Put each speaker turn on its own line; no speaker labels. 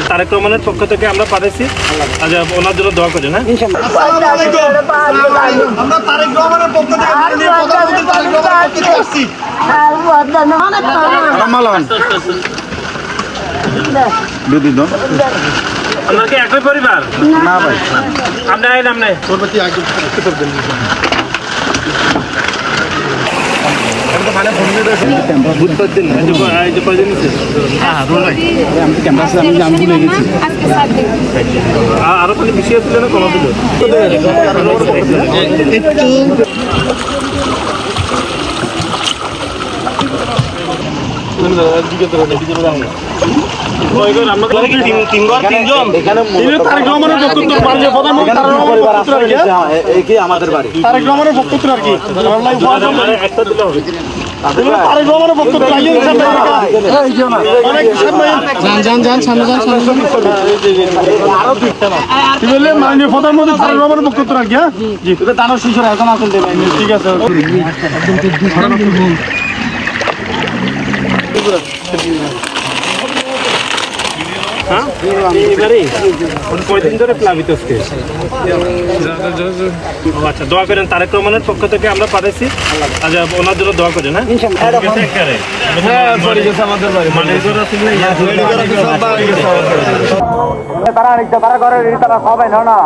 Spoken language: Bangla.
তারেক রহমানের পক্ষ থেকে আমরা পাঠাইছি, ওনার জন্য দোয়া করেন। হ্যাঁ,
আমরা তারেক রহমানের পক্ষ থেকে মাননীয় প্রধানমন্ত্রী তারেক রহমানের পক্ষ থেকে আসছি।
আপনার কি একই পরিবার?
না ভাই,
আপনি আইন আপনি
পরবর্তী আগে করবেন।
আরো খালি বিষয় ছিল না কোনো দিল
আমাদের বাড়ি তারেক রহমানের বক্তব্য আর কি
একটা দিলে হবে।
তারেক রহমানের বক্তব্য মাননীয় প্রধানমন্ত্রী তারেক রহমানের বক্তব্য আর কি। হ্যাঁ জি, দানোর শিশুর এখন আসেন ঠিক আছে।
কয়দিন ধরে প্লাবিত আচ্ছা, দোয়া করেন। তারেক রহমানের পক্ষ থেকে আমরা পাঠাইছি, ওনার জন্য দোয়া করেন। হ্যাঁ,
তারা করে তারা সবাই না